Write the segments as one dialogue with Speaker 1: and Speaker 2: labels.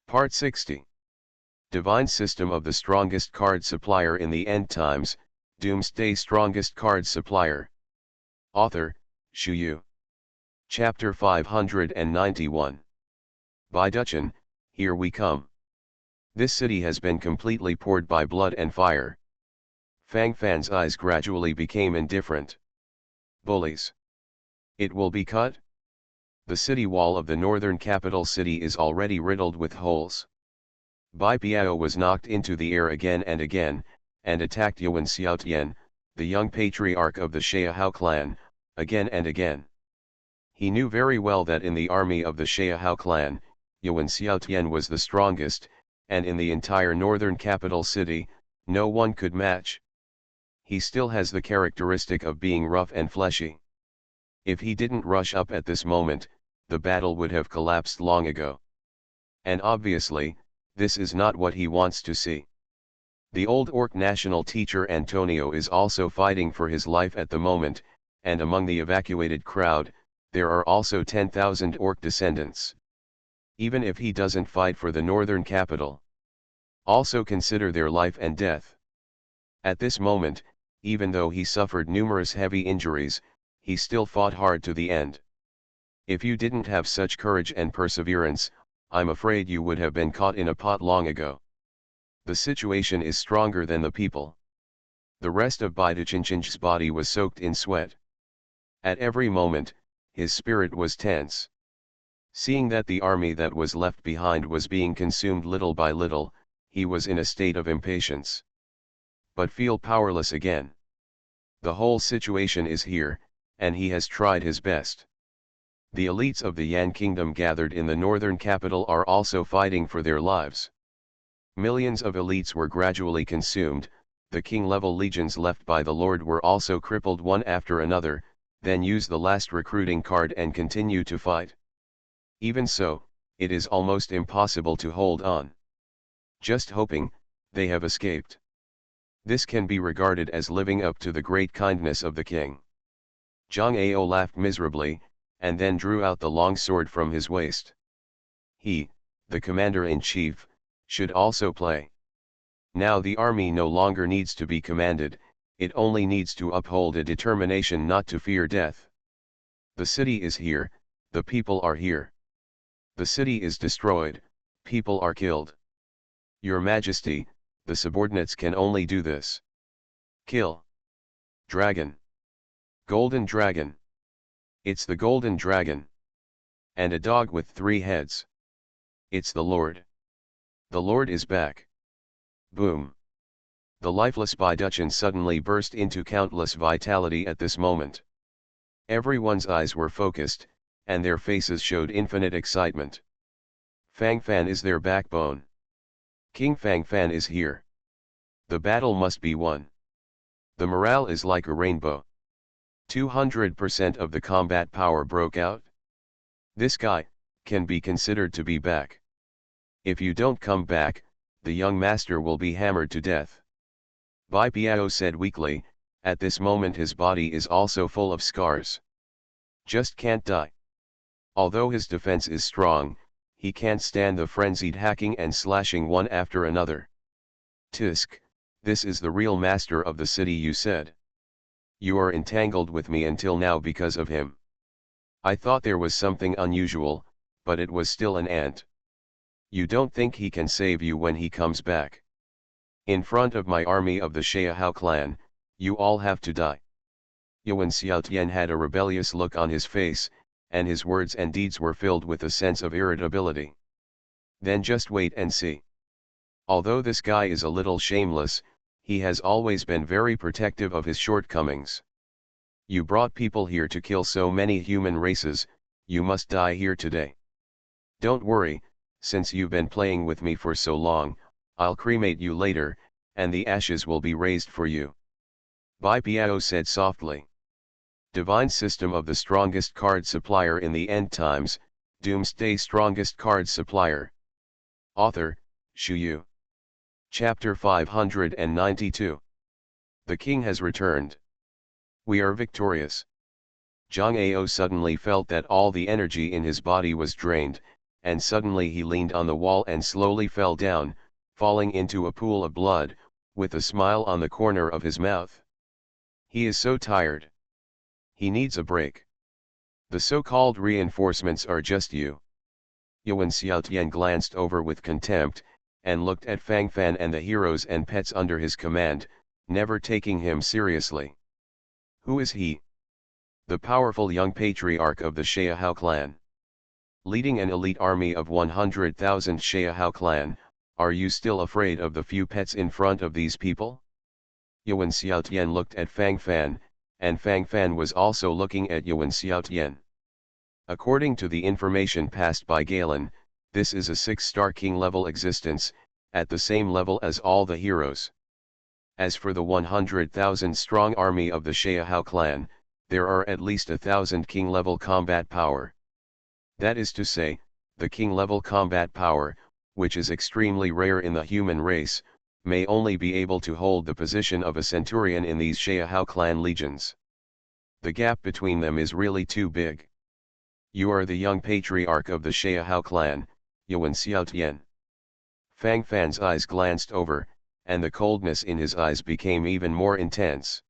Speaker 1: Part 60. Divine System of the Strongest Card Supplier in the End Times, Doomsday Strongest Card Supplier. Author, Shu Yu. Chapter 591. By Duchin, Here We Come. This city has been completely poured by blood and fire. Fang Fan's eyes gradually became indifferent. Bullies. It will be cut? The city wall of the northern capital city is already riddled with holes. Bai Piao was knocked into the air again and attacked Yuan Xiaotian, the young patriarch of the Xiahao clan, again and again. He knew very well that in the army of the Xiahao clan, Yuan Xiaotian was the strongest, and in the entire northern capital city, no one could match. He still has the characteristic of being rough and fleshy. If he didn't rush up at this moment, the battle would have collapsed long ago. And obviously, this is not what he wants to see. The old orc national teacher Antonio is also fighting for his life at the moment, and among the evacuated crowd, there are also 10,000 orc descendants. Even if he doesn't fight for the northern capital, also consider their life and death. At this moment, even though he suffered numerous heavy injuries, he still fought hard to the end. If you didn't have such courage and perseverance, I'm afraid you would have been caught in a pot long ago. The situation is stronger than the people. The rest of Bai Duqinchin's body was soaked in sweat. At every moment, his spirit was tense. Seeing that the army that was left behind was being consumed little by little, he was in a state of impatience. But feel powerless again. The whole situation is here, and he has tried his best. The elites of the Yan Kingdom gathered in the northern capital are also fighting for their lives. Millions of elites were gradually consumed, the king-level legions left by the Lord were also crippled one after another, then use the last recruiting card and continue to fight. Even so, it is almost impossible to hold on. Just hoping, they have escaped. This can be regarded as living up to the great kindness of the king. Zhang Ao laughed miserably, and then drew out the long sword from his waist. He, the commander-in-chief, should also play. Now the army no longer needs to be commanded, it only needs to uphold a determination not to fear death. The city is here, the people are here. The city is destroyed, people are killed. Your Majesty, the subordinates can only do this. Kill. Dragon. Golden dragon. It's the golden dragon. And a dog with 3 heads. It's the Lord. The Lord is back. Boom. The lifeless Bai Duchin suddenly burst into countless vitality at this moment. Everyone's eyes were focused, and their faces showed infinite excitement. Fang Fan is their backbone. King Fang Fan is here. The battle must be won. The morale is like a rainbow. 200% of the combat power broke out. This guy can be considered to be back. If you don't come back, the young master will be hammered to death. Bai Piao said weakly, at this moment his body is also full of scars. Just can't die. Although his defense is strong, he can't stand the frenzied hacking and slashing one after another. Tisk, this is the real master of the city, you said. You are entangled with me until now because of him. I thought there was something unusual, but it was still an ant. You don't think he can save you when he comes back? In front of my army of the Xiahao clan, you all have to die. Yuan Xiaotian had a rebellious look on his face, and his words and deeds were filled with a sense of irritability. Then just wait and see. Although this guy is a little shameless, he has always been very protective of his shortcomings. You brought people here to kill so many human races, you must die here today. Don't worry, since you've been playing with me for so long, I'll cremate you later, and the ashes will be raised for you. Bai Piao said softly. Divine System of the Strongest Card Supplier in the End Times, Doomsday Strongest Card Supplier. Author, Shu Yu. Chapter 592. The king has returned. We are victorious. Zhang Ao suddenly felt that all the energy in his body was drained, and suddenly he leaned on the wall and slowly fell down, falling into a pool of blood, with a smile on the corner of his mouth. He is so tired. He needs a break. The so-called reinforcements are just you. Yuan Xiaotian glanced over with contempt, and looked at Fang Fan and the heroes and pets under his command, never taking him seriously. Who is he? The powerful young patriarch of the Xiahao clan. Leading an elite army of 100,000 Xiahao clan, are you still afraid of the few pets in front of these people? Yuan Xiaotian looked at Fang Fan, and Fang Fan was also looking at Yuan Xiaotian. According to the information passed by Galen, this is a 6-star king level existence, at the same level as all the heroes. As for the 100,000 strong army of the Xiahao clan, there are at least 1,000 king level combat power. That is to say, the king level combat power, which is extremely rare in the human race, may only be able to hold the position of a centurion in these Xiahao clan legions. The gap between them is really too big. You are the young patriarch of the Xiahao clan, Yuan Xiaotian. Fang Fan's eyes glanced over, and the coldness in his eyes became even more intense.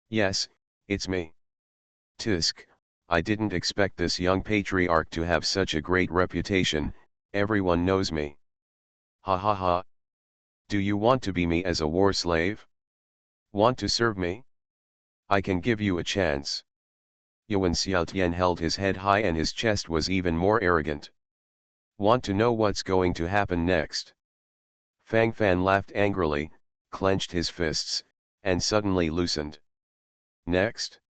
Speaker 1: Yes, it's me. Tisk, I didn't expect this young patriarch to have such a great reputation, everyone knows me. Ha ha ha. Do you want to be me as a war slave? Want to serve me? I can give you a chance. Yuan Xiaotian held his head high and his chest was even more arrogant. Want to know what's going to happen next? Fang Fan laughed angrily, clenched his fists, and suddenly loosened. Next?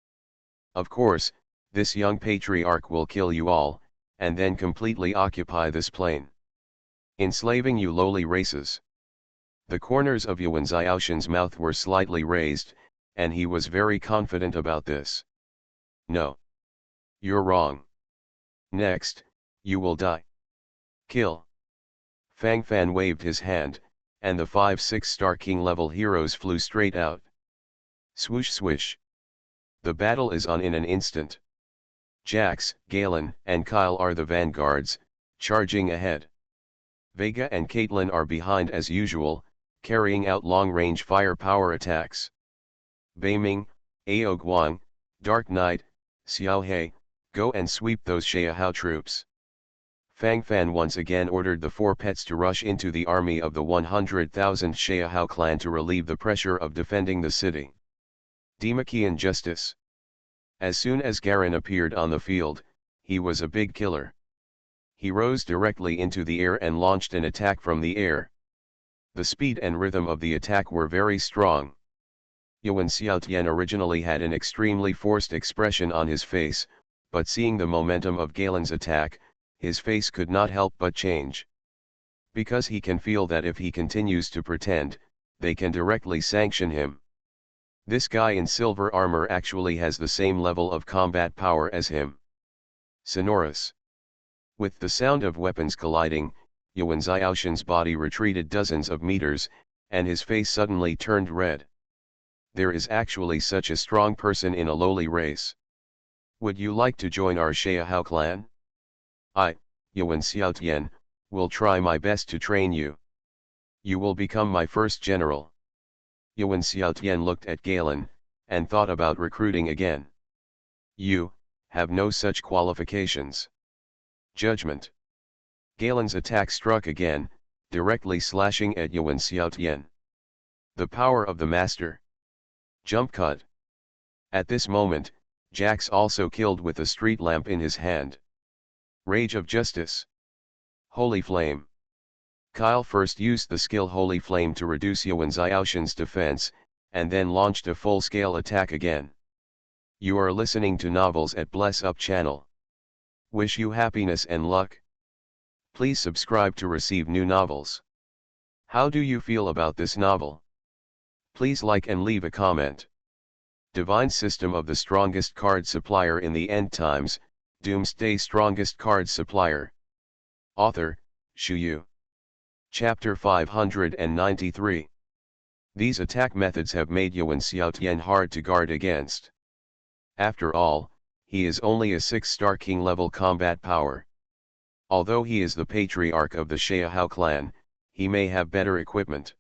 Speaker 1: Of course, this young patriarch will kill you all, and then completely occupy this plane, enslaving you lowly races. The corners of Yuan Xiaoshan's mouth were slightly raised, and he was very confident about this. No. You're wrong. Next, you will die. Kill. Fang Fan waved his hand, and the 5 6-star king level heroes flew straight out. Swoosh swish. The battle is on in an instant. Jax, Galen, and Kyle are the vanguards, charging ahead. Vega and Caitlin are behind as usual, carrying out long-range firepower attacks. Beiming, Ao Guang, Dark Knight, Xiao He, go and sweep those Xiahao troops. Fang Fan once again ordered the 4 pets to rush into the army of the 100,000 Xiahao clan to relieve the pressure of defending the city. Demachian justice. As soon as Garen appeared on the field, he was a big killer. He rose directly into the air and launched an attack from the air. The speed and rhythm of the attack were very strong. Yuan Xiaotian originally had an extremely forced expression on his face, but seeing the momentum of Galen's attack, his face could not help but change. Because he can feel that if he continues to pretend, they can directly sanction him. This guy in silver armor actually has the same level of combat power as him. Sonorous. With the sound of weapons colliding, Yuan Xiaoshan's body retreated dozens of meters, and his face suddenly turned red. There is actually such a strong person in a lowly race. Would you like to join our Xiahao clan? I, Yuan Xiaotian, will try my best to train you. You will become my first general. Yuan Xiaotian looked at Galen, and thought about recruiting again. You have no such qualifications. Judgment. Galen's attack struck again, directly slashing at Yuan Xiaotian. The power of the master. Jump cut. At this moment, Jax also killed with a street lamp in his hand. Rage of Justice. Holy Flame. Kyle first used the skill Holy Flame to reduce Yuan Xiaoshan's defense, and then launched a full-scale attack again. You are listening to Novels at Bless Up channel. Wish you happiness and luck. Please subscribe to receive new novels. How do you feel about this novel? Please like and leave a comment. Divine System of the Strongest Card Supplier in the End Times, Doomsday Strongest Card Supplier. Author, Shu Yu. Chapter 593. These attack methods have made Yuan Xiaotian hard to guard against. After all, he is only a 6-star king level combat power. Although he is the patriarch of the Xiahao clan, he may have better equipment.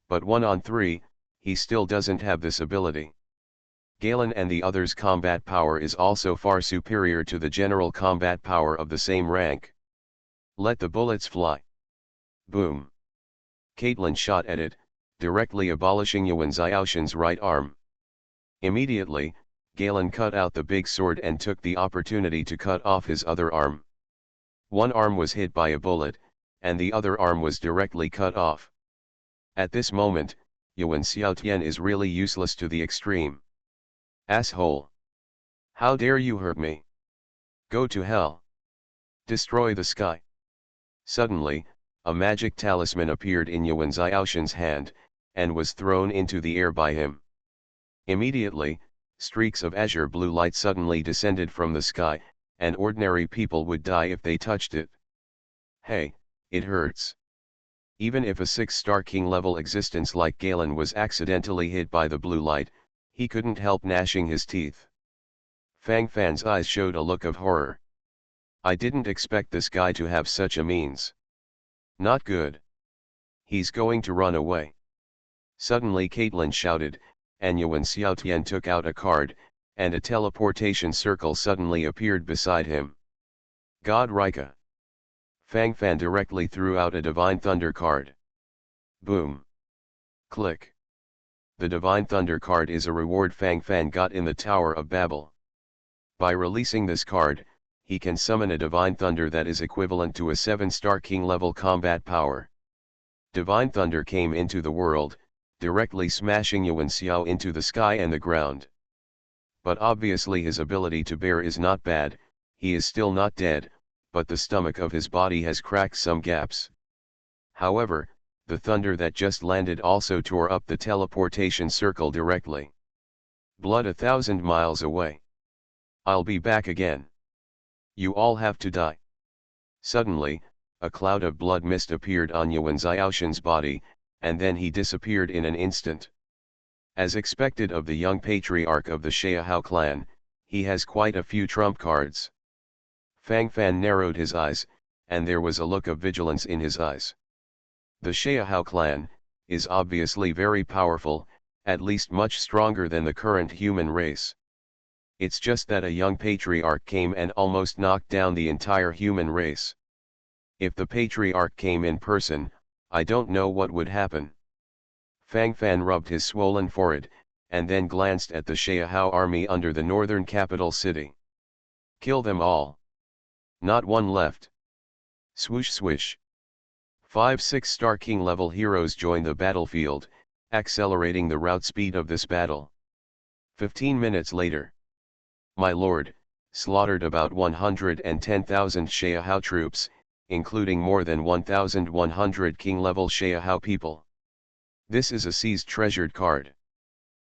Speaker 1: But 1 on 3, he still doesn't have this ability. Galen and the others' combat power is also far superior to the general combat power of the same rank. Let the bullets fly. Boom. Caitlin shot at it, directly abolishing Yuan Xiaoshan's right arm. Immediately, Galen cut out the big sword and took the opportunity to cut off his other arm. One arm was hit by a bullet, and the other arm was directly cut off. At this moment, Yuan Xiaotian is really useless to the extreme. Asshole! How dare you hurt me? Go to hell! Destroy the sky! Suddenly, a magic talisman appeared in Yuan Xiaoshan's hand, and was thrown into the air by him. Immediately, streaks of azure blue light suddenly descended from the sky, and ordinary people would die if they touched it. Hey, it hurts. Even if a 6-star king level existence like Galen was accidentally hit by the blue light, he couldn't help gnashing his teeth. Fang Fan's eyes showed a look of horror. I didn't expect this guy to have such a means. Not good. He's going to run away. Suddenly Caitlin shouted, and Yuan Xiaotian took out a card, and a teleportation circle suddenly appeared beside him. God Rika. Fang Fan directly threw out a Divine Thunder card. Boom. Click. The Divine Thunder card is a reward Fang Fan got in the Tower of Babel. By releasing this card, he can summon a Divine Thunder that is equivalent to a 7-star king level combat power. Divine Thunder came into the world, directly smashing Yuan Xiao into the sky and the ground. But obviously his ability to bear is not bad, he is still not dead, but the stomach of his body has cracked some gaps. However, the thunder that just landed also tore up the teleportation circle directly. Blood 1,000 miles away. I'll be back again. You all have to die. Suddenly, a cloud of blood mist appeared on Yuan Xiaoshan's body, and then he disappeared in an instant. As expected of the young patriarch of the Xiahao clan, he has quite a few trump cards. Fang Fan narrowed his eyes, and there was a look of vigilance in his eyes. The Xiahao clan is obviously very powerful, at least much stronger than the current human race. It's just that a young patriarch came and almost knocked down the entire human race. If the patriarch came in person, I don't know what would happen. Fang Fan rubbed his swollen forehead, and then glanced at the Xiahao army under the northern capital city. Kill them all. Not one left. Swoosh swish. 5 6-star king level heroes join the battlefield, accelerating the route speed of this battle. 15 minutes later. My lord, slaughtered about 110,000 Xiahao troops, including more than 1,100 king level Xiahao people. This is a seized treasured card.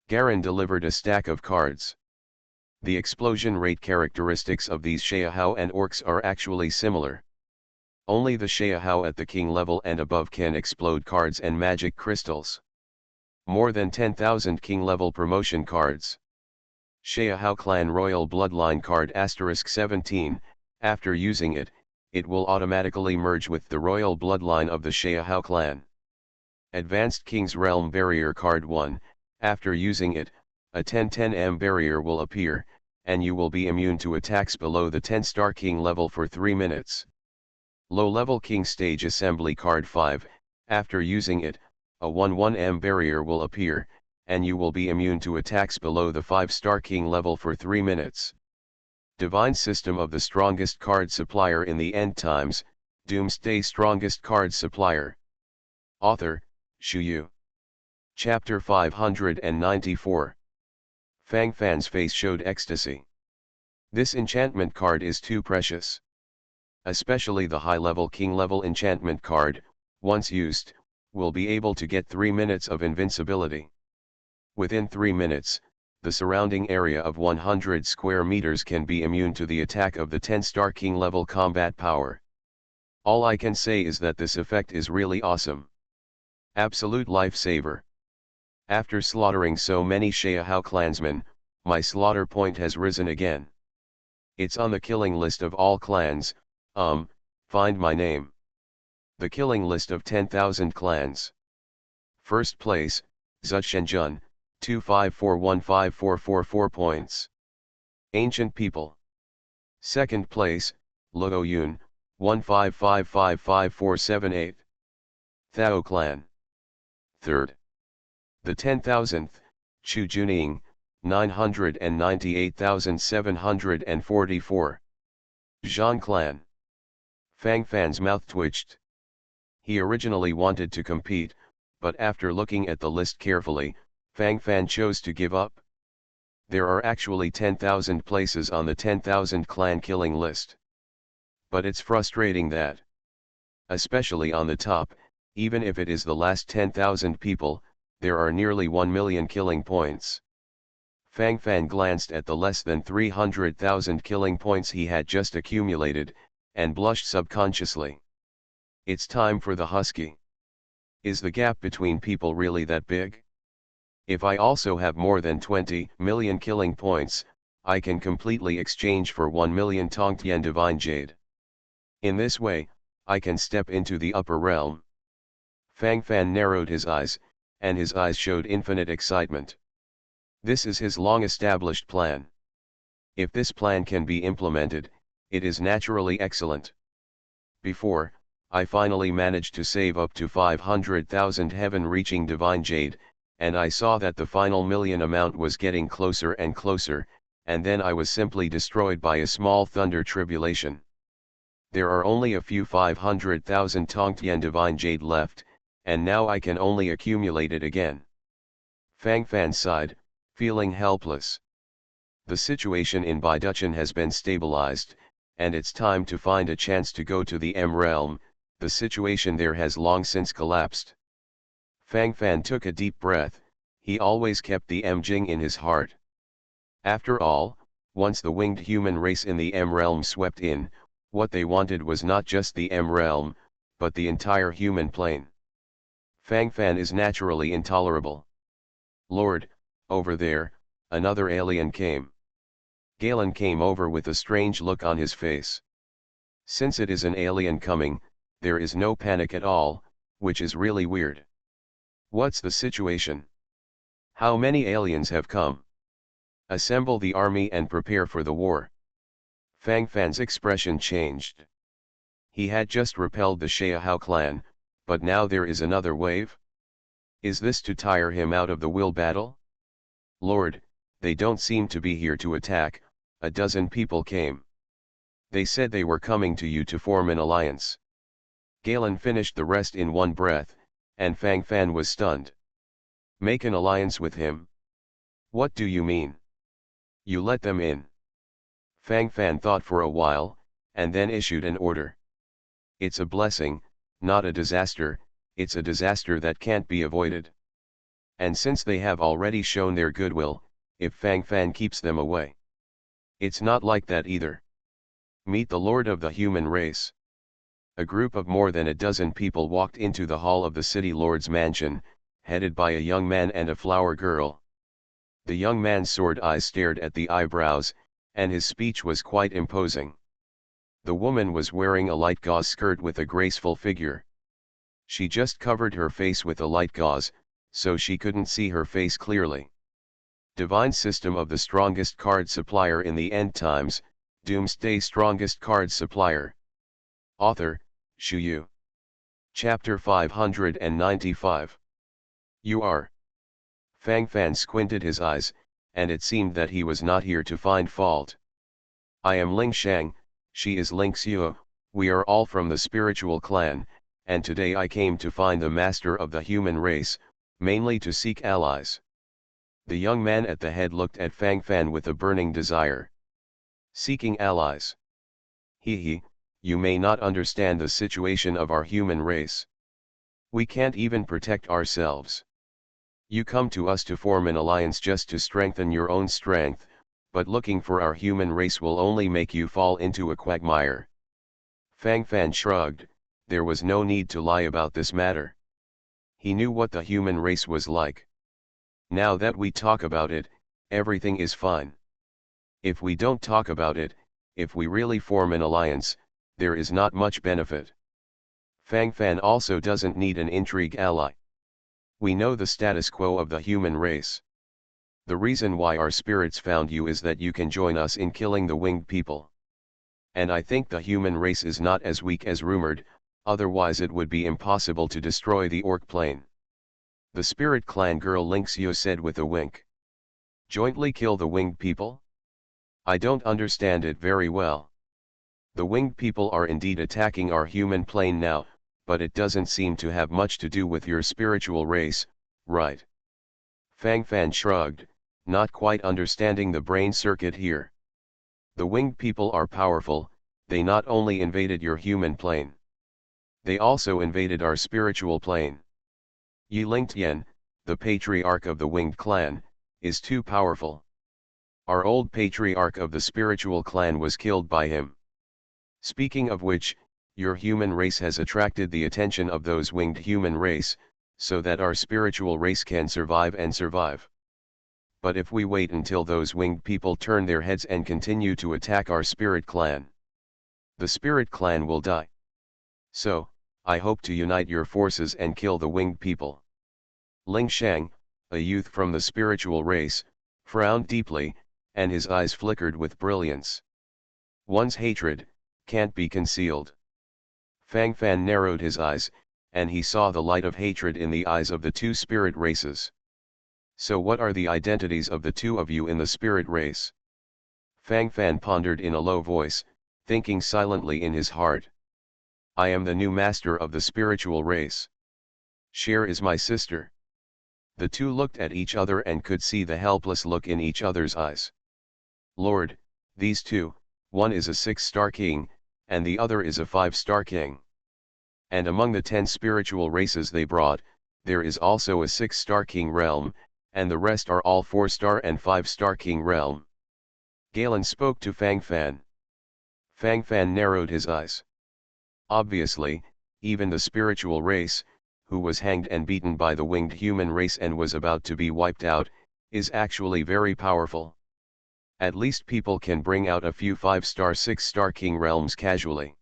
Speaker 1: Garen delivered a stack of cards. The explosion rate characteristics of these Xiahao and orcs are actually similar. Only the Xiahao at the king level and above can explode cards and magic crystals. More than 10,000 king level promotion cards. Xiahao clan royal bloodline card *17, after using it, it will automatically merge with the royal bloodline of the Xiahao clan. Advanced King's Realm barrier card 1, after using it, a 10-10M barrier will appear, and you will be immune to attacks below the 10-star king level for 3 minutes. Low-level King Stage Assembly card 5, after using it, a 1-1M barrier will appear, and you will be immune to attacks below the 5-star king level for 3 minutes. Divine System of the Strongest Card Supplier in the End Times, Doomsday Strongest Card Supplier. Author, Shu Yu. Chapter 594. Fang Fan's face showed ecstasy. This enchantment card is too precious. Especially the high-level king-level enchantment card, once used, will be able to get 3 minutes of invincibility. Within 3 minutes, the surrounding area of 100 square meters can be immune to the attack of the 10-star king-level combat power. All I can say is that this effect is really awesome. Absolute lifesaver. After slaughtering so many Xiahao clansmen, my slaughter point has risen again. It's on the killing list of all clans, Find my name. The killing list of 10,000 clans. First place, Zuchenjun, 2541544 points. Ancient People. Second place, Luoyun, 1555548. Thao Clan. Third. The 10,000th, Chu Juning, 998,744. Zhang Clan. Fang Fan's mouth twitched. He originally wanted to compete, but after looking at the list carefully, Fang Fan chose to give up. There are actually 10,000 places on the 10,000 clan killing list. But it's frustrating that, especially on the top, even if it is the last 10,000 people, there are nearly 1 million killing points. Fang Fan glanced at the less than 300,000 killing points he had just accumulated, and blushed subconsciously. It's time for the husky. Is the gap between people really that big? If I also have more than 20 million killing points, I can completely exchange for 1 million Tongtian Divine Jade. In this way, I can step into the upper realm. Fang Fan narrowed his eyes, and his eyes showed infinite excitement. This is his long-established plan. If this plan can be implemented, it is naturally excellent. Before, I finally managed to save up to 500,000 heaven-reaching Divine Jade, and I saw that the final million amount was getting closer and closer, and then I was simply destroyed by a small thunder tribulation. There are only a few 500,000 Tongtian Divine Jade left, and now I can only accumulate it again. Fang Fan sighed, feeling helpless. The situation in Baiduchen has been stabilized, and it's time to find a chance to go to the M realm. The situation there has long since collapsed. Fang Fan took a deep breath. He always kept the M Jing in his heart. After all, once the winged human race in the M realm swept in, what they wanted was not just the M realm, but the entire human plane. Fang Fan is naturally intolerable. Lord, over there, another alien came. Galen came over with a strange look on his face. Since it is an alien coming, there is no panic at all, which is really weird. What's the situation? How many aliens have come? Assemble the army and prepare for the war. Fang Fan's expression changed. He had just repelled the Xiahao clan, but now there is another wave? Is this to tire him out of the will battle? Lord, they don't seem to be here to attack. A dozen people came. They said they were coming to you to form an alliance. Galen finished the rest in one breath, and Fang Fan was stunned. Make an alliance with him? What do you mean? You let them in. Fang Fan thought for a while, and then issued an order. It's a blessing, not a disaster. It's a disaster that can't be avoided. And since they have already shown their goodwill, if Fang Fan keeps them away. It's not like that either. Meet the Lord of the human race. A group of more than a dozen people walked into the hall of the city lord's mansion, headed by a young man and a flower girl. The young man's sword eyes stared at the eyebrows, and his speech was quite imposing. The woman was wearing a light gauze skirt with a graceful figure. She just covered her face with a light gauze, so she couldn't see her face clearly. Divine System of the Strongest Card Supplier in the End Times, Doomsday Strongest Card Supplier. Author, Shu Yu. Chapter 595. You are. Fang Fan squinted his eyes, and it seemed that he was not here to find fault. I am Ling Shang, she is Ling Xiu, we are all from the spiritual clan, and today I came to find the master of the human race, mainly to seek allies. The young man at the head looked at Fang Fan with a burning desire. Seeking allies. He, you may not understand the situation of our human race. We can't even protect ourselves. You come to us to form an alliance just to strengthen your own strength, but looking for our human race will only make you fall into a quagmire. Fang Fan shrugged, there was no need to lie about this matter. He knew what the human race was like. Now that we talk about it, everything is fine. If we don't talk about it, if we really form an alliance, there is not much benefit. Fang Fan also doesn't need an intrigue ally. We know the status quo of the human race. The reason why our spirits found you is that you can join us in killing the winged people. And I think the human race is not as weak as rumored, otherwise it would be impossible to destroy the orc plane. The spirit clan girl Linksio said with a wink. Jointly kill the winged people? I don't understand it very well. The winged people are indeed attacking our human plane now, but it doesn't seem to have much to do with your spiritual race, right? Fang Fan shrugged, not quite understanding the brain circuit here. The winged people are powerful, they not only invaded your human plane. They also invaded our spiritual plane. Yi Lingtian, the patriarch of the winged clan, is too powerful. Our old patriarch of the spiritual clan was killed by him. Speaking of which, your human race has attracted the attention of those winged human race, so that our spiritual race can survive and survive. But if we wait until those winged people turn their heads and continue to attack our spirit clan, the spirit clan will die. So, I hope to unite your forces and kill the winged people. Ling Shang, a youth from the spiritual race, frowned deeply, and his eyes flickered with brilliance. One's hatred can't be concealed. Fang Fan narrowed his eyes, and he saw the light of hatred in the eyes of the two spirit races. So what are the identities of the two of you in the spirit race? Fang Fan pondered in a low voice, thinking silently in his heart. I am the new master of the spiritual race. Cher is my sister. The two looked at each other and could see the helpless look in each other's eyes. Lord, these two, one is a 6-star king, and the other is a 5-star king. And among the 10 spiritual races they brought, there is also a 6-star king realm, and the rest are all 4-star and 5-star king realm. Galen spoke to Fang Fan. Fang Fan narrowed his eyes. Obviously, even the spiritual race, who was hanged and beaten by the winged human race and was about to be wiped out, is actually very powerful. At least people can bring out a few 5-star 6-star king realms casually.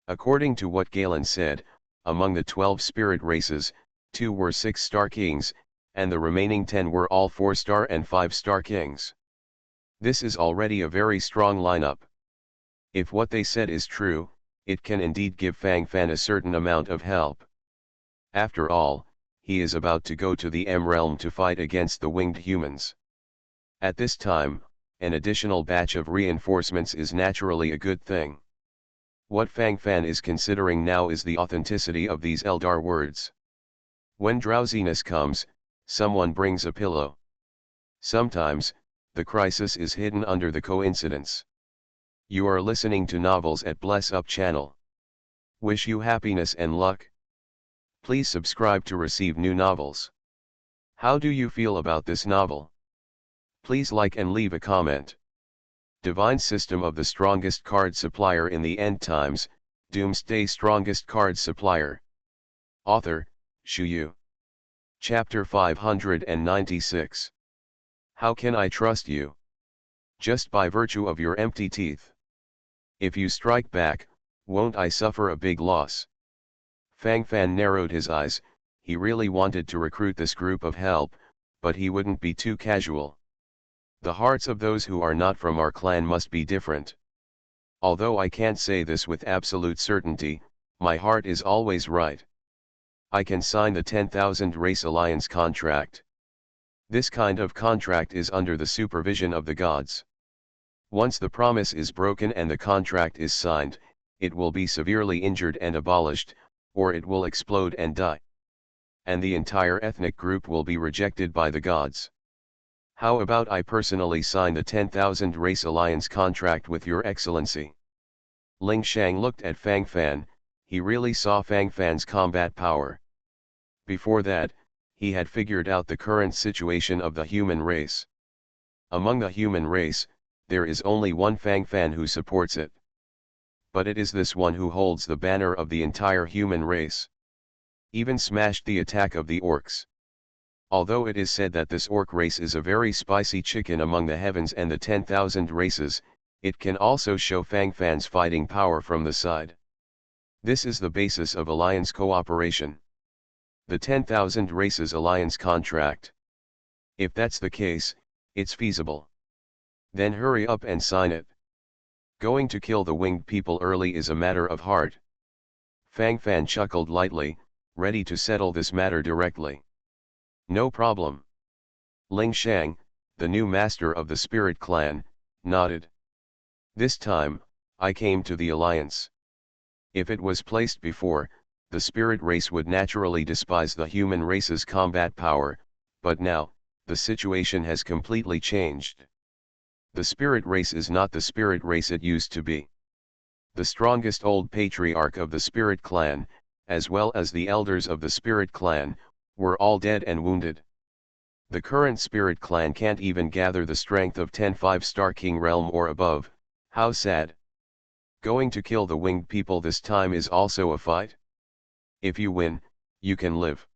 Speaker 1: According to what Galen said, among the 12 spirit races, 2 were 6-star kings, and the remaining 10 were all 4-star and 5-star kings. This is already a very strong lineup. If what they said is true, it can indeed give Fang Fan a certain amount of help. After all, he is about to go to the M realm to fight against the winged humans. At this time, an additional batch of reinforcements is naturally a good thing. What Fang Fan is considering now is the authenticity of these Eldar words. When drowsiness comes, someone brings a pillow. Sometimes, the crisis is hidden under the coincidence. You are listening to Novels at Bless Up channel. Wish you happiness and luck. Please subscribe to receive new novels. How do you feel about this novel? Please like and leave a comment. Divine System of the Strongest Card Supplier in the End Times, Doomsday Strongest Card Supplier. Author, Shu Yu. Chapter 596. How can I trust you? Just by virtue of your empty teeth. If you strike back, won't I suffer a big loss? Fang Fan narrowed his eyes. He really wanted to recruit this group of help, but he wouldn't be too casual. The hearts of those who are not from our clan must be different. Although I can't say this with absolute certainty, my heart is always right. I can sign the 10,000 Race Alliance contract. This kind of contract is under the supervision of the gods. Once the promise is broken and the contract is signed, it will be severely injured and abolished, or it will explode and die. And the entire ethnic group will be rejected by the gods. How about I personally sign the 10,000 Race Alliance contract with your excellency? Ling Shang looked at Fang Fan. He really saw Fang Fan's combat power. Before that, he had figured out the current situation of the human race. Among the human race, there is only one Fang Fan who supports it. But it is this one who holds the banner of the entire human race. Even smashed the attack of the orcs. Although it is said that this orc race is a very spicy chicken among the heavens and the 10,000 races, It can also show Fang Fan's fighting power from the side. This is the basis of alliance cooperation. The 10,000 Races Alliance contract. If that's the case, it's feasible. Then hurry up and sign it. Going to kill the winged people early is a matter of heart. Fang Fan chuckled lightly, ready to settle this matter directly. No problem. Ling Shang, the new master of the Spirit Clan, nodded. This time, I came to the alliance. If it was placed before, the spirit race would naturally despise the human race's combat power, but now, the situation has completely changed. The spirit race is not the spirit race it used to be. The strongest old patriarch of the Spirit Clan, as well as the elders of the Spirit Clan, were all dead and wounded. The current Spirit Clan can't even gather the strength of 10 5-star King Realm or above. How sad. Going to kill the winged people this time is also a fight? If you win, you can live.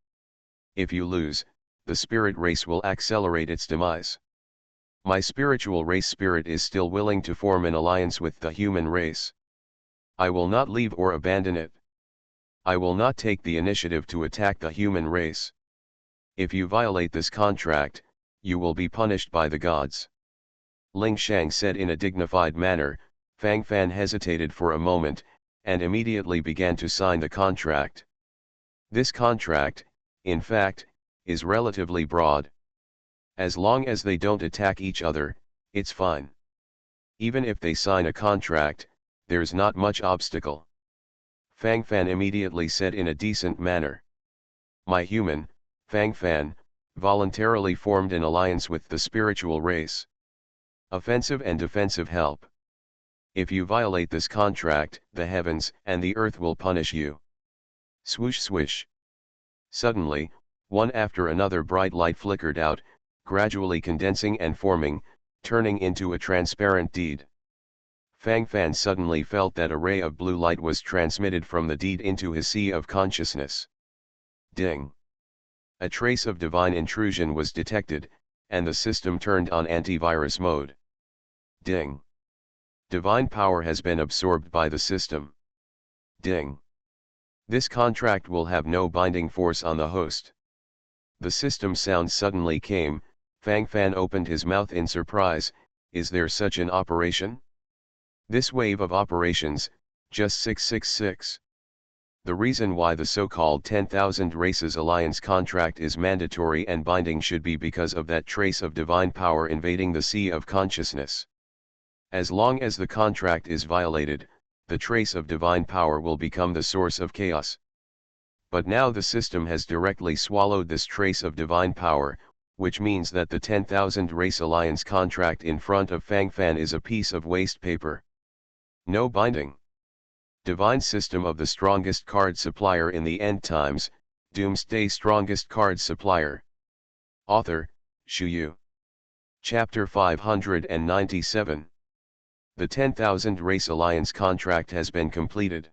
Speaker 1: If you lose, the spirit race will accelerate its demise. My spiritual race spirit is still willing to form an alliance with the human race. I will not leave or abandon it. I will not take the initiative to attack the human race. If you violate this contract, you will be punished by the gods. Ling Shang said in a dignified manner. Fang Fan hesitated for a moment, and immediately began to sign the contract. This contract, in fact, is relatively broad. As long as they don't attack each other, it's fine. Even if they sign a contract, there's not much obstacle. Fang Fan immediately said in a decent manner. My human, Fang Fan, voluntarily formed an alliance with the spiritual race. Offensive and defensive help. If you violate this contract, the heavens and the earth will punish you. Swoosh swish. Suddenly, one after another bright light flickered out, gradually condensing and forming, turning into a transparent deed. Fang Fan suddenly felt that a ray of blue light was transmitted from the deed into his sea of consciousness. Ding! A trace of divine intrusion was detected, and the system turned on antivirus mode. Ding! Divine power has been absorbed by the system. Ding! This contract will have no binding force on the host. The system sound suddenly came. Fang Fan opened his mouth in surprise. Is there such an operation? This wave of operations, just 666. The reason why the so-called 10,000 Races Alliance contract is mandatory and binding should be because of that trace of divine power invading the sea of consciousness. As long as the contract is violated, the trace of divine power will become the source of chaos. But now the system has directly swallowed this trace of divine power, which means that the 10,000 Race Alliance contract in front of Fang Fan is a piece of waste paper. No binding. Divine system of the strongest card supplier in the end times, Doomsday strongest card supplier. Author, Shu Yu. Chapter 597. The 10,000 Race Alliance contract has been completed.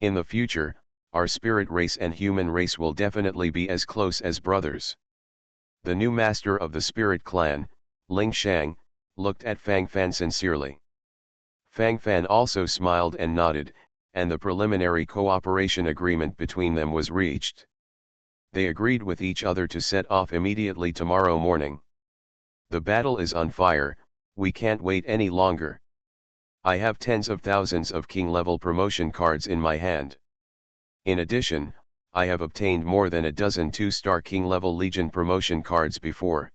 Speaker 1: In the future, our spirit race and human race will definitely be as close as brothers. The new master of the Spirit Clan, Ling Shang, looked at Fang Fan sincerely. Fang Fan also smiled and nodded, and the preliminary cooperation agreement between them was reached. They agreed with each other to set off immediately tomorrow morning. The battle is on fire, we can't wait any longer. I have tens of thousands of king-level promotion cards in my hand. In addition, I have obtained more than a dozen 2-star king-level legion promotion cards before.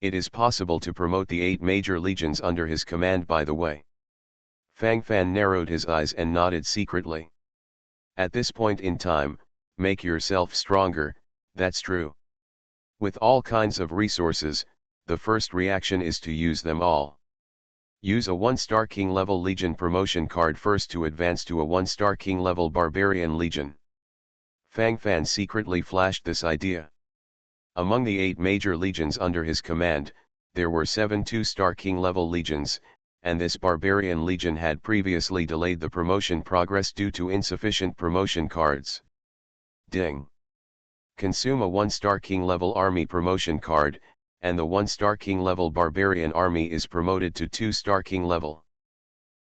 Speaker 1: It is possible to promote the 8 major legions under his command by the way. Fang Fan narrowed his eyes and nodded secretly. At this point in time, make yourself stronger, that's true. With all kinds of resources, the first reaction is to use them all. Use a 1-star King level Legion promotion card first to advance to a 1-star King level Barbarian Legion. Fang Fan secretly flashed this idea. Among the 8 major legions under his command, there were 7 2-star King level legions, and this Barbarian Legion had previously delayed the promotion progress due to insufficient promotion cards. Ding! Consume a 1-star King level army promotion card, and the 1-star King level Barbarian army is promoted to 2-star King level.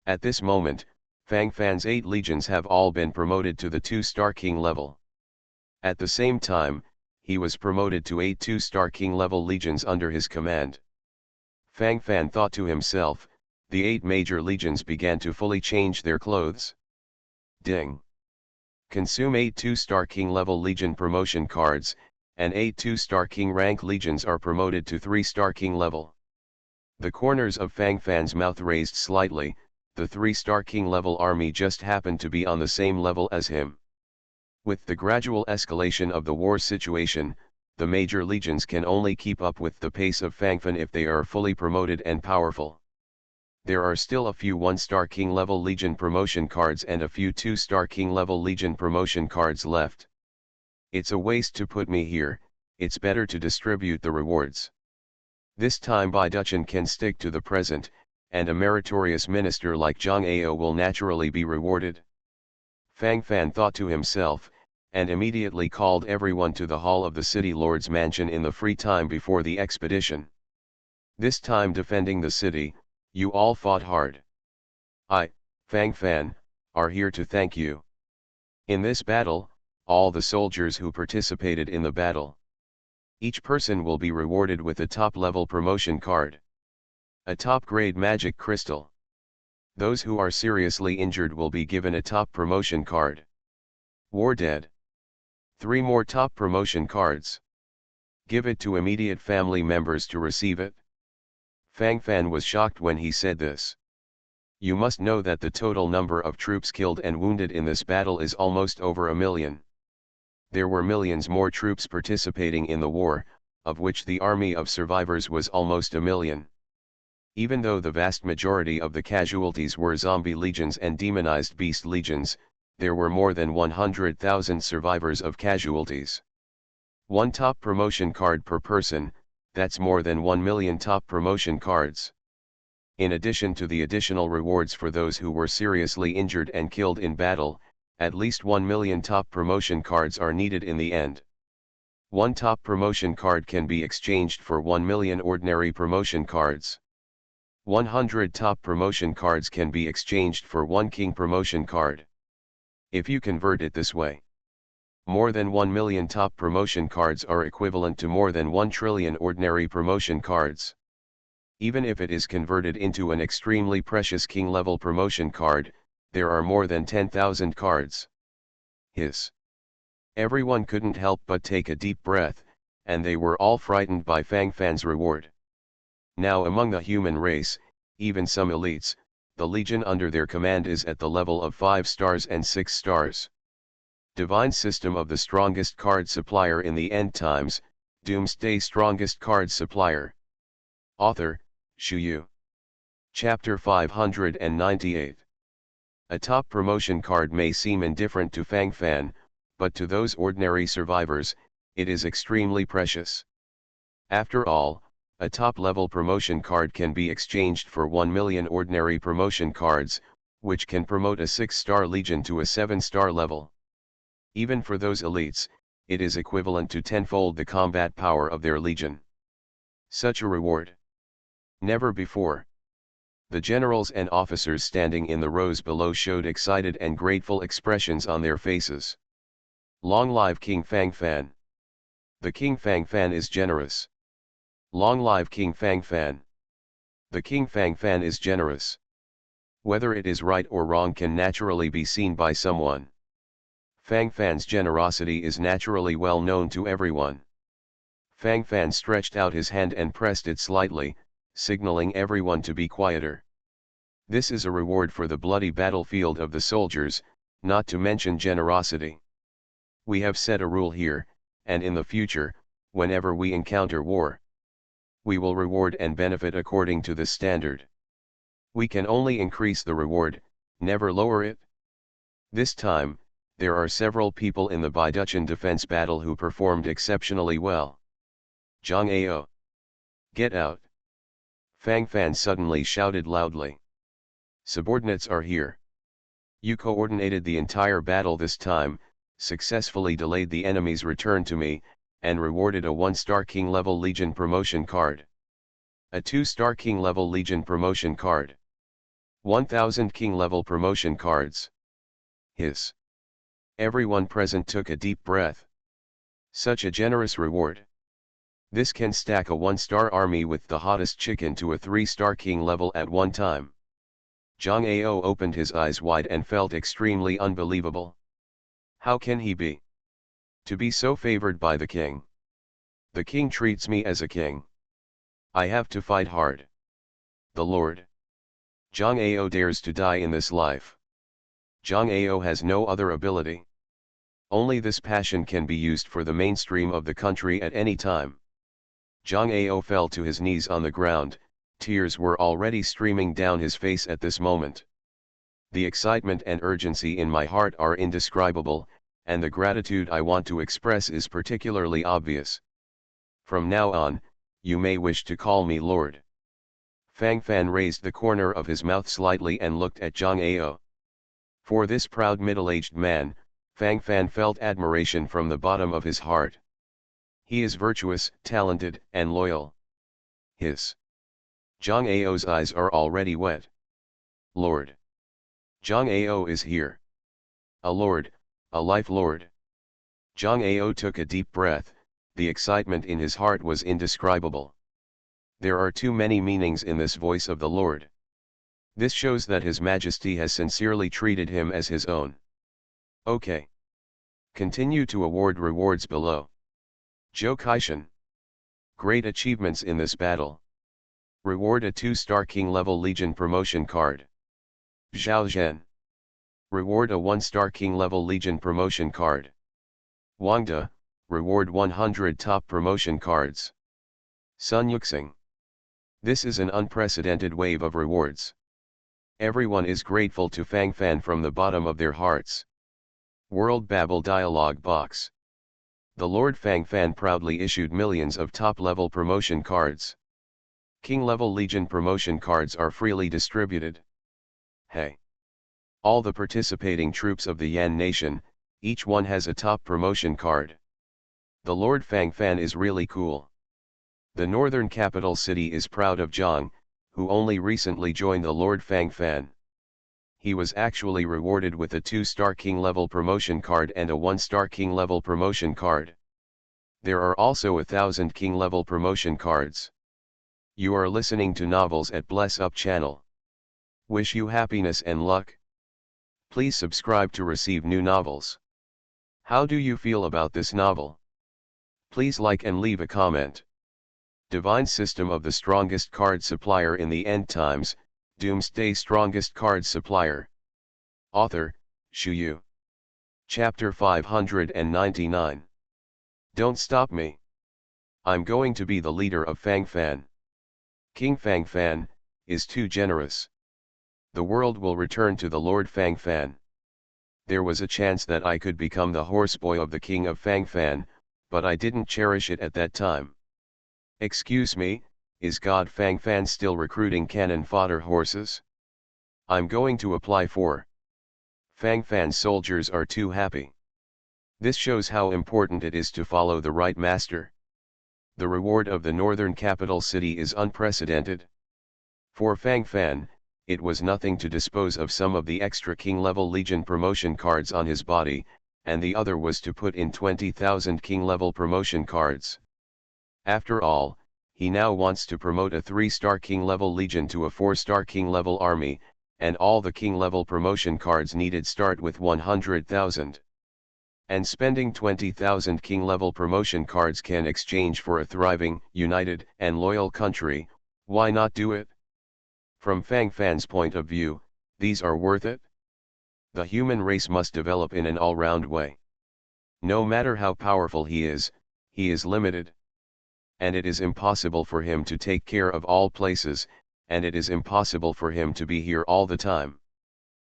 Speaker 1: At this moment, Fang Fan's 8 legions have all been promoted to the 2-star king level. At the same time, he was promoted to 8 2-star king level legions under his command. Fang Fan thought to himself, the 8 major legions began to fully change their clothes. Ding! Consume 8 2-star king level legion promotion cards, and 8 2-star king rank legions are promoted to 3-star king level. The corners of Fang Fan's mouth raised slightly. The 3-star king level army just happened to be on the same level as him. With the gradual escalation of the war situation, the major legions can only keep up with the pace of Fang Fan if they are fully promoted and powerful. There are still a few 1-star king level legion promotion cards and a few 2-star king level legion promotion cards left. It's a waste to put me here, it's better to distribute the rewards. This time Baiduchen can stick to the present, and a meritorious minister like Zhang Ao will naturally be rewarded. Fang Fan thought to himself, and immediately called everyone to the hall of the city lord's mansion in the free time before the expedition. This time defending the city, you all fought hard. I, Fang Fan, are here to thank you. In this battle, all the soldiers who participated in the battle. Each person will be rewarded with a top-level promotion card. A top-grade magic crystal. Those who are seriously injured will be given a top promotion card. War dead. 3 more top promotion cards. Give it to immediate family members to receive it. Fang Fan was shocked when he said this. You must know that the total number of troops killed and wounded in this battle is almost over 1 million. There were millions more troops participating in the war, of which the army of survivors was almost 1 million. Even though the vast majority of the casualties were zombie legions and demonized beast legions, there were more than 100,000 survivors of casualties. 1 top promotion card per person, that's more than 1 million top promotion cards. In addition to the additional rewards for those who were seriously injured and killed in battle, at least 1 million top promotion cards are needed in the end. 1 top promotion card can be exchanged for 1 million ordinary promotion cards. 100 top promotion cards can be exchanged for 1 king promotion card. If you convert it this way, more than 1 million top promotion cards are equivalent to more than 1 trillion ordinary promotion cards. Even if it is converted into an extremely precious king level promotion card, there are more than 10,000 cards. Hiss. Everyone couldn't help but take a deep breath, and they were all frightened by Fang Fan's reward. Now among the human race, even some elites, the legion under their command is at the level of 5 stars and 6 stars. Divine System of the Strongest Card Supplier in the End Times, Doomsday Strongest Card Supplier. Author, Shu Yu. Chapter 598. A top promotion card may seem indifferent to Fang Fan, but to those ordinary survivors, it is extremely precious. After all, a top-level promotion card can be exchanged for 1 million ordinary promotion cards, which can promote a 6-star legion to a 7-star level. Even for those elites, it is equivalent to tenfold the combat power of their legion. Such a reward. Never before. The generals and officers standing in the rows below showed excited and grateful expressions on their faces. Long live King Fang Fan. The King Fang Fan is generous. Long live King Fang Fan. The King Fang Fan is generous. Whether it is right or wrong can naturally be seen by someone. Fang Fan's generosity is naturally well known to everyone. Fang Fan stretched out his hand and pressed it slightly, signaling everyone to be quieter. This is a reward for the bloody battlefield of the soldiers, not to mention generosity. We have set a rule here, and in the future, whenever we encounter war, we will reward and benefit according to this standard. We can only increase the reward, never lower it. This time, there are several people in the Baiduchen defense battle who performed exceptionally well. Zhang Ao. Get out. Fang Fan suddenly shouted loudly. Subordinates are here. You coordinated the entire battle this time, successfully delayed the enemy's return to me, and rewarded a 1-star king level legion promotion card. A 2-star king level legion promotion card. 1,000 king level promotion cards. Hiss. Everyone present took a deep breath. Such a generous reward. This can stack a 1-star army with the hottest chicken to a 3-star king level at one time. Zhang Ao opened his eyes wide and felt extremely unbelievable. How can he be? To be so favored by the king. The king treats me as a king. I have to fight hard. The Lord. Zhang Ao dares to die in this life. Zhang Ao has no other ability. Only this passion can be used for the mainstream of the country at any time. Zhang Ao fell to his knees on the ground, tears were already streaming down his face at this moment. The excitement and urgency in my heart are indescribable, and the gratitude I want to express is particularly obvious. From now on, you may wish to call me Lord. Fang Fan raised the corner of his mouth slightly and looked at Zhang Ao. For this proud middle-aged man, Fang Fan felt admiration from the bottom of his heart. He is virtuous, talented, and loyal. Hiss. Zhang Ao's eyes are already wet. Lord. Zhang Ao is here. A lord, a life lord. Zhang Ao took a deep breath, the excitement in his heart was indescribable. There are too many meanings in this voice of the Lord. This shows that His Majesty has sincerely treated him as his own. Okay. Continue to award rewards below. Zhou Kaishan. Great achievements in this battle. Reward a 2-star king level legion promotion card. Zhao Zhen. Reward a 1-star king level legion promotion card. Wangda, reward 100 top promotion cards. Sun Yuxing. This is an unprecedented wave of rewards. Everyone is grateful to Fang Fan from the bottom of their hearts. World Babel Dialogue Box. The Lord Fang Fan proudly issued millions of top-level promotion cards. King-level Legion promotion cards are freely distributed. Hey! All the participating troops of the Yan Nation, each one has a top promotion card. The Lord Fang Fan is really cool. The northern capital city is proud of Zhang, who only recently joined the Lord Fang Fan. He was actually rewarded with a 2-star king level promotion card and a 1-star king level promotion card. There are also 1,000 king level promotion cards. You are listening to Novels at Bless Up channel. Wish you happiness and luck. Please subscribe to receive new novels. How do you feel about this novel? Please like and leave a comment. Divine System of the Strongest Card Supplier in the End Times, Doomsday Strongest Card Supplier. Author, Shu Yu. Chapter 599. Don't stop me. I'm going to be the leader of Fang Fan. King Fang Fan is too generous. The world will return to the Lord Fang Fan. There was a chance that I could become the horseboy of the King of Fang Fan, but I didn't cherish it at that time. Excuse me, is God Fang Fan still recruiting cannon fodder horses? I'm going to apply for. Fang Fan soldiers are too happy. This shows how important it is to follow the right master. The reward of the northern capital city is unprecedented. For Fang Fan, it was nothing to dispose of some of the extra king-level legion promotion cards on his body, and the other was to put in 20,000 king-level promotion cards. After all, he now wants to promote a 3-star king-level legion to a 4-star king-level army, and all the king-level promotion cards needed start with 100,000. And spending 20,000 king-level promotion cards can exchange for a thriving, united, and loyal country, why not do it? From Fang Fan's point of view, these are worth it. The human race must develop in an all-round way. No matter how powerful he is limited. And it is impossible for him to take care of all places, and it is impossible for him to be here all the time.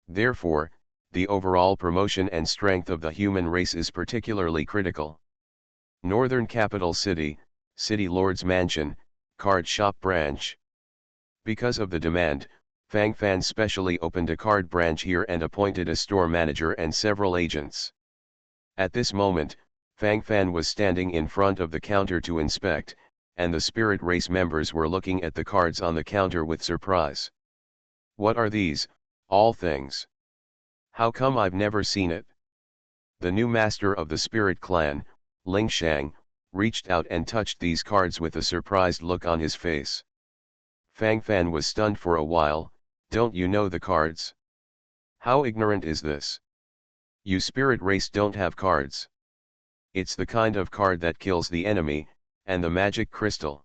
Speaker 1: Therefore, the overall promotion and strength of the human race is particularly critical. Northern Capital City, City Lord's Mansion, Card Shop Branch. Because of the demand, Fang Fan specially opened a card branch here and appointed a store manager and several agents. At this moment, Fang Fan was standing in front of the counter to inspect, and the spirit race members were looking at the cards on the counter with surprise. What are these, all things? How come I've never seen it? The new master of the spirit clan, Ling Shang, reached out and touched these cards with a surprised look on his face. Fang Fan was stunned for a while. Don't you know the cards? How ignorant is this? You spirit race don't have cards. It's the kind of card that kills the enemy, and the magic crystal.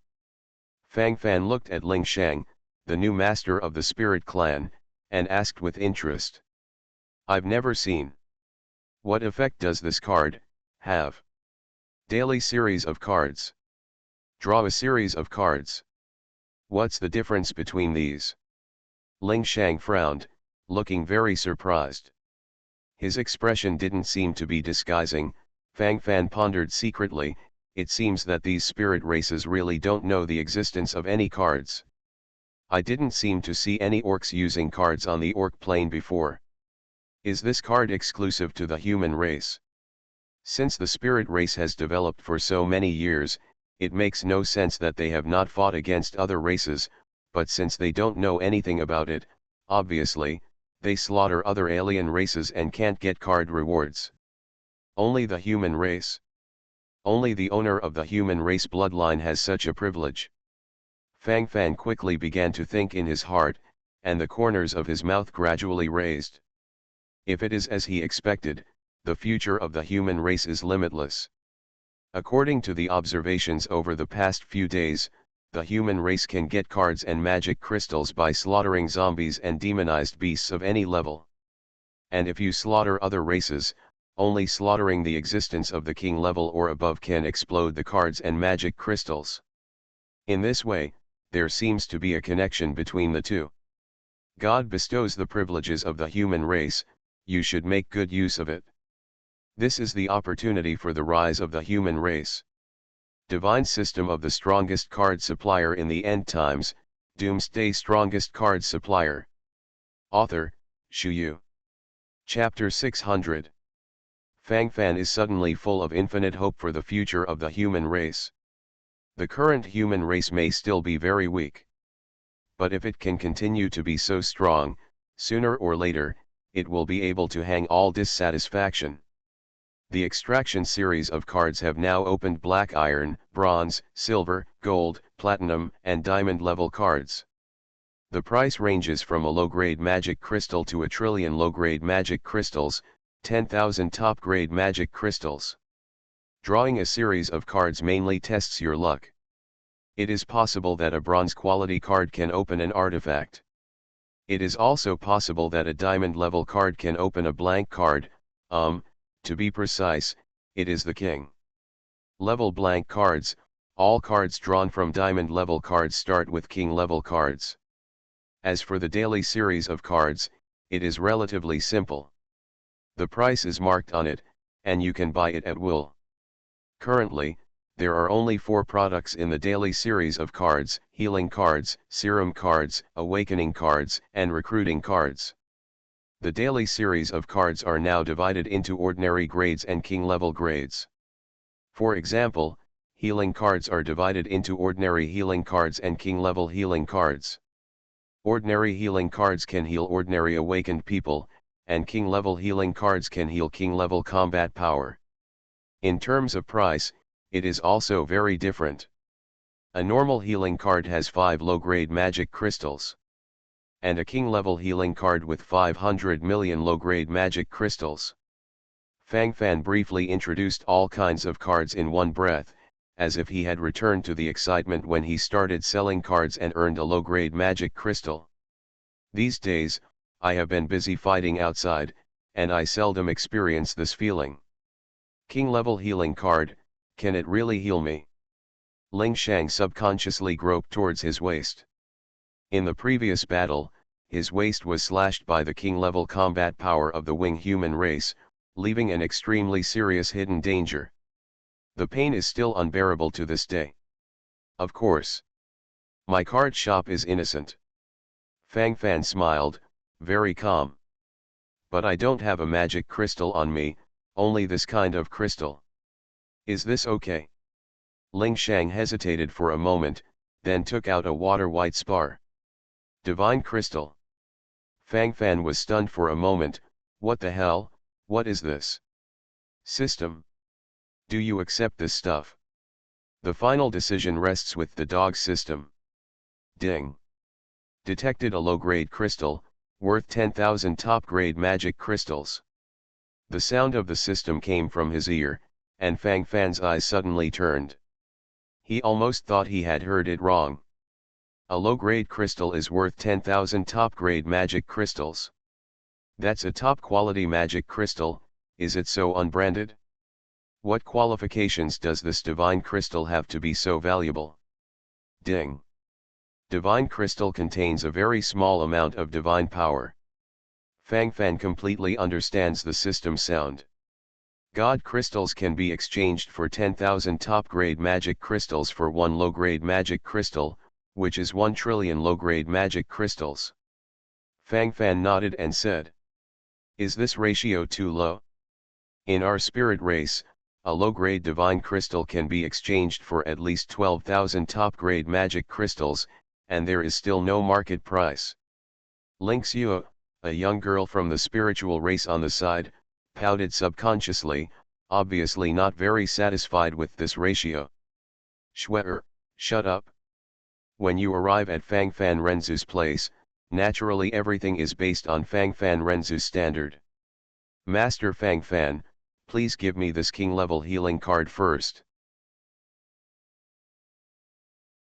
Speaker 1: Fang Fan looked at Ling Shang, the new master of the spirit clan, and asked with interest. I've never seen. What effect does this card have? Daily series of cards. Draw a series of cards. What's the difference between these? Ling Shang frowned, looking very surprised. His expression didn't seem to be disguising. Fang Fan pondered secretly. It seems that these spirit races really don't know the existence of any cards. I didn't seem to see any orcs using cards on the orc plane before. Is this card exclusive to the human race? Since the spirit race has developed for so many years, it makes no sense that they have not fought against other races, but since they don't know anything about it, obviously, they slaughter other alien races and can't get card rewards. Only the human race. Only the owner of the human race bloodline has such a privilege. Fang Fan quickly began to think in his heart, and the corners of his mouth gradually raised. If it is as he expected, the future of the human race is limitless. According to the observations over the past few days, the human race can get cards and magic crystals by slaughtering zombies and demonized beasts of any level. And if you slaughter other races, only slaughtering the existence of the king level or above can explode the cards and magic crystals. In this way, there seems to be a connection between the two. God bestows the privileges of the human race, you should make good use of it. This is the opportunity for the rise of the human race. Divine System of the Strongest Card Supplier in the End Times, Doomsday Strongest Card Supplier. Author, Shu Yu. Chapter 600. Fang Fan is suddenly full of infinite hope for the future of the human race. The current human race may still be very weak. But if it can continue to be so strong, sooner or later, it will be able to hang all dissatisfaction. The extraction series of cards have now opened black iron, bronze, silver, gold, platinum, and diamond level cards. The price ranges from a low-grade magic crystal to a trillion low-grade magic crystals, 10,000 top-grade magic crystals. Drawing a series of cards mainly tests your luck. It is possible that a bronze-quality card can open an artifact. It is also possible that a diamond-level card can open a blank card. To be precise, it is the king level blank cards. All cards drawn from diamond level cards start with king level cards. As for the daily series of cards, it is relatively simple. The price is marked on it, and you can buy it at will. Currently, there are only 4 products in the daily series of cards: healing cards, serum cards, awakening cards, and recruiting cards. The daily series of cards are now divided into ordinary grades and king level grades. For example, healing cards are divided into ordinary healing cards and king level healing cards. Ordinary healing cards can heal ordinary awakened people, and king level healing cards can heal king level combat power. In terms of price, it is also very different. A normal healing card has 5 low-grade magic crystals, and a king-level healing card with 500 million low-grade magic crystals. Fang Fan briefly introduced all kinds of cards in one breath, as if he had returned to the excitement when he started selling cards and earned a low-grade magic crystal. These days, I have been busy fighting outside, and I seldom experience this feeling. King-level healing card, can it really heal me? Ling Shang subconsciously groped towards his waist. In the previous battle, his waist was slashed by the king-level combat power of the wing human race, leaving an extremely serious hidden danger. The pain is still unbearable to this day. Of course. My card shop is innocent. Fang Fan smiled, very calm. But I don't have a magic crystal on me, only this kind of crystal. Is this okay? Ling Shang hesitated for a moment, then took out a water-white spar. Divine crystal. Fang Fan was stunned for a moment. What the hell, what is this? System. Do you accept this stuff? The final decision rests with the dog system. Ding. Detected a low-grade crystal, worth 10,000 top-grade magic crystals. The sound of the system came from his ear, and Fang Fan's eyes suddenly turned. He almost thought he had heard it wrong. A low-grade crystal is worth 10,000 top-grade magic crystals. That's a top-quality magic crystal, is it so unbranded? What qualifications does this divine crystal have to be so valuable? Ding. Divine crystal contains a very small amount of divine power. Fang Fan completely understands the system sound. God crystals can be exchanged for 10,000 top-grade magic crystals for one low-grade magic crystal, which is 1 trillion low-grade magic crystals. Fang Fan nodded and said, "Is this ratio too low? In our spirit race, a low-grade divine crystal can be exchanged for at least 12,000 top-grade magic crystals, and there is still no market price." Ling Xiu, a young girl from the spiritual race on the side, pouted subconsciously, obviously not very satisfied with this ratio. "Shwe, shut up. When you arrive at Fang Fan Renzu's place, naturally everything is based on Fang Fan Renzu's standard. Master Fang Fan, please give me this king level healing card first."